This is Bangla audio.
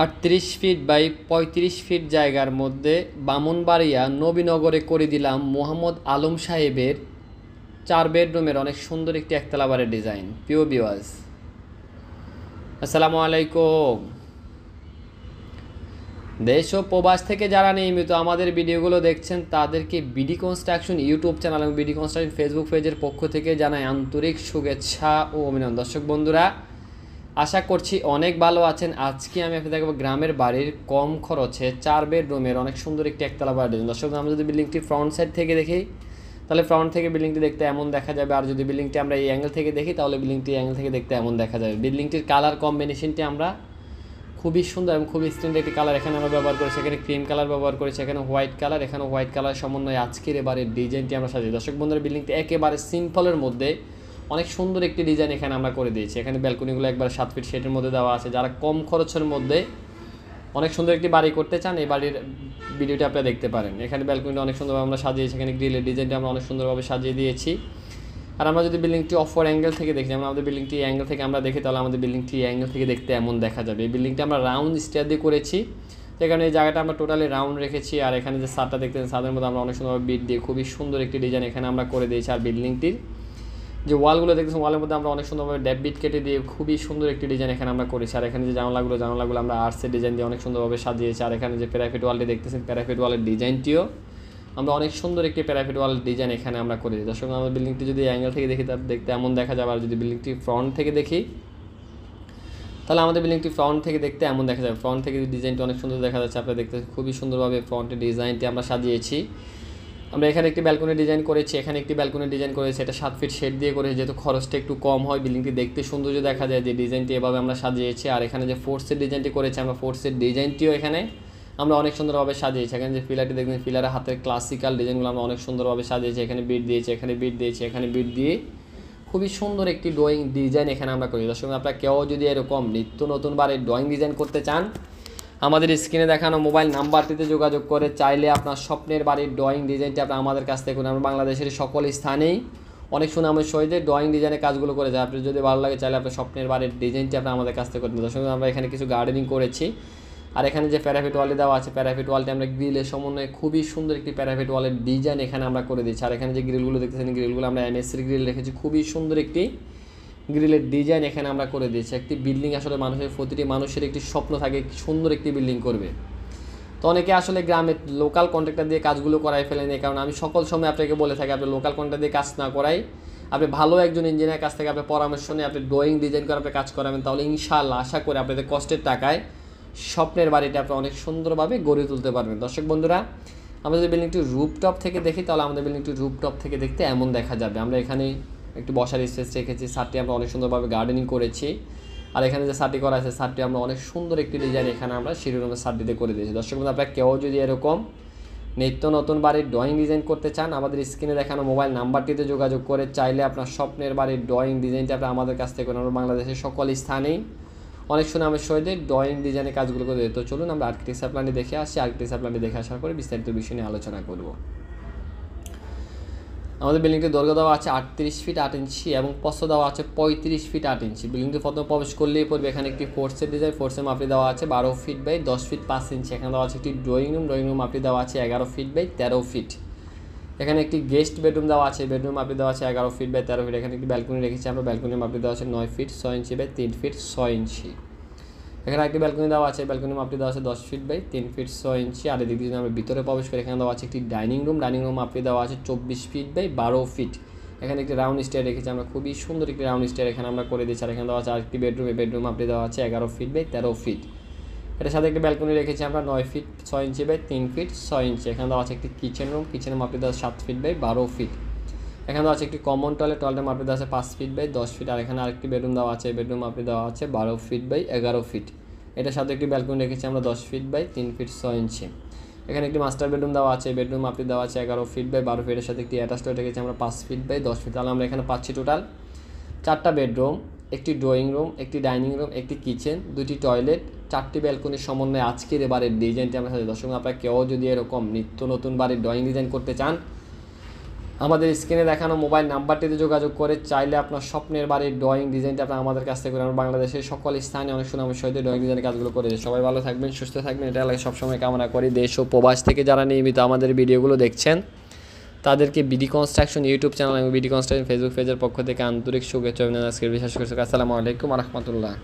38 ফিট বাই 35 ফিট জায়গার মধ্যে বামুনবাড়িয়া নবীনগরে করে দিলাম মোহাম্মদ আলম সাহেবের 4 বেডরুমের অনেক সুন্দর একটি একতলা বাড়ির ডিজাইন। প্রিয় ভিউয়ার্স, আসসালামু আলাইকুম। দেশ ও প্রবাস থেকে যারা নিয়মিত আমাদের ভিডিওগুলো দেখছেন তাদেরকে বিডি কনস্ট্রাকশন ইউটিউব চ্যানেল এবং বিডি কনস্ট্রাকশন ফেসবুক পেজের পক্ষ থেকে জানাই আন্তরিক শুভেচ্ছা ও অভিনন্দন। দর্শক বন্ধুরা, আশা করছি অনেক ভালো আছেন। আজকে আমি আপনাদের দেখাবো গ্রামের বাড়ির কম খরচে 4 বেডরুমের অনেক সুন্দর একটি একতলা বাড়ি ডিজাইন। দর্শক, আমরা যদি বিল্ডিংটি ফ্রন্ট সাইড থেকে দেখি তাহলে ফ্রন্ট থেকে বিল্ডিংটি দেখতে এমন দেখা যাবে, আর যদি বিল্ডিংটি আমরা এই অ্যাঙ্গেল থেকে দেখি তাহলে বিল্ডিংটি অ্যাঙ্গেল থেকে দেখতে এমন দেখা যাবে। বিল্ডিংটির কালার কম্বিনেশনটি আমরা খুবই সুন্দর এবং খুবই স্ট্যান্ডার্ড একটি কালার এখানে আমরা ব্যবহার করেছি। এখানে ক্রিম কালার ব্যবহার করেছি, এখানে হোয়াইট কালার, এখানে হোয়াইট কালার সমন্বয়ে আজকের এবারের ডিজাইনটি আমরা সাজিয়েছি। দর্শক বন্ধুরা, বিল্ডিংটি একেবারে সিম্পলের মধ্যে অনেক সুন্দর একটি ডিজাইন এখানে আমরা করে দিয়েছি। এখানে ব্যালকনিগুলো একবার 7 ফিট শেডের মধ্যে দেওয়া আছে। যারা কম খরচের মধ্যে অনেক সুন্দর একটি বাড়ি করতে চান, এই বাড়ির ভিডিওটি আপনারা দেখতে পারেন। এখানে ব্যালকনিটা অনেক সুন্দরভাবে আমরা সাজিয়েছি, এখানে গ্রিলের ডিজাইনটা আমরা অনেক সুন্দরভাবে সাজিয়ে দিয়েছি। আর আমরা যদি বিল্ডিংটি অফর অ্যাঙ্গেল থেকে দেখি, যেমন আমাদের বিল্ডিংটি অ্যাঙ্গেল থেকে আমরা দেখি তাহলে আমাদের বিল্ডিংটি অ্যাঙ্গেল থেকে দেখতে এমন দেখা যাবে। এই বিল্ডিংটি আমরা রাউন্ড স্টেয়ার দিয়ে করেছি, যেখানে এই জায়গাটা আমরা টোটালি রাউন্ড রেখেছি। আর এখানে যে ছাদটা দেখতেছেন, ছাদের মধ্যে আমরা অনেক সুন্দরভাবে বিট দিয়ে খুবই সুন্দর একটি ডিজাইন এখানে আমরা করে দিয়েছি। আর বিল্ডিংটির যে ওয়ালগুলো দেখতেছেন, ওয়ালের মধ্যে আমরা অনেক সুন্দরভাবে ড্যাপ বিট কেটে দিয়ে খুবই সুন্দর একটি ডিজাইন এখানে আমরা করেছি। আর এখানে যে জানালাগুলো আমরা আর্টসের ডিজাইন দিয়ে অনেক সুন্দরভাবে সাজিয়েছি। আর এখানে যে প্যারাফিট ওয়ালটি দেখতেছেন, প্যারাফিট ওয়ালের ডিজাইনটিও আমরা অনেক সুন্দর একটি প্যারাফিট ওয়ালের ডিজাইন এখানে আমরা করে দিই। দর্শক, আমরা বিল্ডিংটি যদি অ্যাঙ্গেল থেকে দেখি তার দেখতে এমন দেখা যাবে। আর যদি বিল্ডিংটি ফ্রন্ট থেকে দেখি তাহলে আমাদের বিল্ডিংটি ফ্রন্ট থেকে দেখতে এমন দেখা যাবে। ফ্রন্ট থেকে ডিজাইনটি অনেক সুন্দর দেখা যাচ্ছে, আপনারা দেখতে খুবই সুন্দরভাবে ফ্রন্টের ডিজাইনটি আমরা সাজিয়েছি। আমরা এখানে একটি ব্যালকনি ডিজাইন করেছি, এখানে একটি ব্যালকনি ডিজাইন করেছি। এটা 7 ফিট শেড দিয়ে করেছি, যেহেতু খরচটা একটু কম হয়, বিল্ডিংটি দেখতে সৌন্দর্য দেখা যায়, যে ডিজাইনটি এভাবে আমরা সাজিয়েছি। আর এখানে যে ফোর্সের ডিজাইনটি করেছি আমরা, ফোর্সের ডিজাইনটিও এখানে আমরা অনেক সুন্দরভাবে সাজিয়েছি। এখানে যে পিলারটি দেখবেন, পিলারের হাতের ক্লাসিক্যাল ডিজাইনগুলো আমরা অনেক সুন্দরভাবে সাজিয়েছি। এখানে বিট দিয়েছি, এখানে বিট দিয়েছি, এখানে বিট দিয়ে খুবই সুন্দর একটি ড্রয়িং ডিজাইন এখানে আমরা করি। দর্শক, আপনারা কেউ যদি এরকম নিত্য নতুন বাড়ির ড্রয়িং ডিজাইন করতে চান, আমাদের স্ক্রিনে দেখানো মোবাইল নাম্বারটিতে যোগাযোগ করে চাইলে আপনার স্বপ্নের বাড়ির ড্রয়িং ডিজাইনটি আপনার আমাদের কাছ থেকে করুন। আমরা বাংলাদেশের সকল স্থানেই অনেক সুনামের সহিত ড্রয়িং ডিজাইনের কাজগুলো করে যায়। আপনি যদি ভালো লাগে চাইলে আপনার স্বপ্নের বাড়ির ডিজাইনটি আপনার আমাদের কাছ থেকে করুন। দর্শক, আমরা এখানে কিছু গার্ডেনিং করেছি। আর এখানে যে প্যারাফিট ওয়ালটি দেওয়া আছে, প্যারাফিট ওয়ালটি আমরা গ্রিলের সমন্বয়ে খুবই সুন্দর একটি প্যারাফিট ওয়ালের ডিজাইন এখানে আমরা করে দিচ্ছি। আর এখানে যে গ্রিলগুলো দেখতেছেন, গ্রিলগুলো আমরা এমএসসির গ্রিল রেখেছি, খুবই সুন্দর একটি গ্রিলের ডিজাইন এখানে আমরা করে দিয়েছি। একটি বিল্ডিং আসলে প্রতিটি মানুষের একটি স্বপ্ন থাকে সুন্দর একটি বিল্ডিং করবে। তো অনেকে আসলে গ্রামে লোকাল কন্ট্রাক্টর দিয়ে কাজগুলো করাই ফেলেন। এই কারণে আমি সকল সময় আপনাকে বলে থাকি, আপনি লোকাল কন্ট্রাক্টর দিয়ে কাজ না করাই আপনি ভালো একজন ইঞ্জিনিয়ার কাছ থেকে আপনি পরামর্শ নিয়ে আপনি ড্রয়িং ডিজাইন করে আপনি কাজ করাবেন, তাহলে ইনশাআল্লাহ আশা করি আপনাদের কষ্টের টাকায় স্বপ্নের বাড়িটা আপনি অনেক সুন্দরভাবে গড়ে তুলতে পারবেন। দর্শক বন্ধুরা, আমরা যদি বিল্ডিংটি রুফটপ থেকে দেখি তাহলে আমাদের বিল্ডিংটি রুফটপ থেকে দেখতে এমন দেখা যাবে। আমরা এখানে একটু বসার স্পেস রেখেছি, ছাদটি আমরা অনেক সুন্দরভাবে গার্ডেনিং করেছি। আর এখানে যে ছাদটি করা আছে, ছাদটি আমরা অনেক সুন্দর একটি ডিজাইন এখানে আমরা শিরোনামের ছাদটিতে করে দিয়েছি। দর্শক বন্ধু, আপনারা কেউ যদি এরকম নিত্য নতুন বাড়ির ড্রয়িং ডিজাইন করতে চান, আমাদের স্ক্রিনে দেখানো মোবাইল নাম্বারটিতে যোগাযোগ করে চাইলে আপনার স্বপ্নের বাড়ির ড্রয়িং ডিজাইনটি আপনার আমাদের কাছ থেকে করেন। আমরা বাংলাদেশের সকল স্থানেই অনেক সুনামের সহিত ড্রয়িং ডিজাইনের কাজগুলো করে দিই। তো চলুন আমরা আর্কিটেকচার প্ল্যানটি দেখে আসি। আর্কিটেকচার প্ল্যানটি দেখে আসার পরে বিস্তারিত বিষয় নিয়ে আলোচনা করব। আমাদের বিল্ডিংটির দৈর্ঘ্য দেওয়া আছে 38 ফিট 8 ইঞ্চি এবং প্রস্থ দেওয়া আছে 35 ফিট 8 ইঞ্চি। বিল্ডিংটি প্রথমে প্রবেশ করলেই পড়বে এখানে একটি ফোর্সের ডিজাইন, ফোর্সের মাপটি দেওয়া আছে 12 ফিট বাই 10 ফিট 5 ইঞ্চি। এখানে দেওয়া আছে একটি ড্রয়িং রুম, ড্রয়িং রুম মাপটি দেওয়া আছে 11 ফিট বাই 13 ফিট। এখানে একটি গেস্ট বেডরুম দেওয়া আছে, বেডরুম মাপটি দেওয়া আছে 11 ফিট বাই 13 ফিট। এখানে একটি ব্যালকনি রেখেছি আমরা, ব্যালকনির মাপটি দেওয়া আছে 9 ফিট 6 ইঞ্চি বাই 3 ফিট 6 ইঞ্চি। এখানে একটি ব্যালকনি দেওয়া আছে, ব্যালকনির মাপটি দেওয়া আছে 10 ফিট বাই 3 ফিট 6 ইঞ্চি। আর এদিকে যদি আমরা ভিতরে প্রবেশ করি, এখানে দেওয়া আছে একটি ডাইনিং রুম, ডাইনিং রুম মাপটি দেওয়া আছে 24 ফিট বাই 12 ফিট। এখানে একটি রাউন্ড স্টেয়ার রেখেছি আমরা, খুবই সুন্দর একটি রাউন্ড স্টেয়ার এখানে আমরা করে দিচ্ছি। আর এখানে দেওয়া আছে আরেকটি বেডরুম, এই বেডরুম মাপটি দেওয়া আছে 11 ফিট বাই 13 ফিট। এটার সাথে একটি ব্যালকনি রেখেছি আমরা 9 ফিট 6 ইঞ্চি বাই 3 ফিট 6 ইঞ্চি। এখানে দেওয়া আছে একটি কিচেন রুম, কিচেনের মাপটি দেওয়া 7 ফিট বাই 12 ফিট। এখানে দেওয়া আছে একটি কমন টয়লেট, টয়লেটের মাপটি দেওয়া আছে 5 ফিট বাই 10 ফিট। আর এখানে আরেকটি বেডরুম দেওয়া আছে, বেডরুম মাপটি দেওয়া আছে 12 ফিট বাই 11 ফিট। এটার সাথে একটি ব্যালকনি রেখেছি আমরা 10 ফিট বাই 3 ফিট 6 ইঞ্চি। এখানে একটি মাস্টার বেডরুম দেওয়া আছে, বেডরুম মাপটি দেওয়া আছে 11 ফিট বাই 12 ফিটের সাথে একটি অ্যাটাচ টয়লেট রেখেছি আমরা 5 ফিট বাই 10 ফিট। তাহলে আমরা এখানে পাচ্ছি টোটাল 4টা বেডরুম, একটি ড্রয়িং রুম, একটি ডাইনিং রুম, একটি কিচেন, 2টি টয়লেট, 4টি ব্যালকনির সমন্বয়ে আজকের এবারের ডিজাইনটি আমরা সাথে। দর্শক, আপনারা কেউ যদি এরকম নিত্য নতুন বাড়ির ড্রয়িং ডিজাইন করতে চান, আমাদের স্ক্রিনে দেখানো মোবাইল নাম্বারটিতে যোগাযোগ করে চাইলে আপনার স্বপ্নের বাড়ির ড্রয়িং ডিজাইনটা আপনার আমাদের কাছ থেকে করে আমরা বাংলাদেশের সকল স্থানে অনেক সুনামের সহিত ড্রয়িং ডিজাইনের কাজগুলো করে দিই। সবাই ভালো থাকবেন, সুস্থ থাকবেন, এটা লাগে সবসময় কামনা করি। দেশ ও প্রবাস থেকে যারা নিয়মিত আমাদের ভিডিওগুলো দেখছেন তাদেরকে বিডি কনস্ট্রাকশন ইউটিউব চ্যানেল এবং বিডি কনস্ট্রাকশন ফেসবুক পেজের পক্ষ থেকে আন্তরিক শুভেচ্ছা অভিনন্দন। আজকে বিশেষ করে আসসালামু আলাইকুম ওয়া রাহমাতুল্লাহ।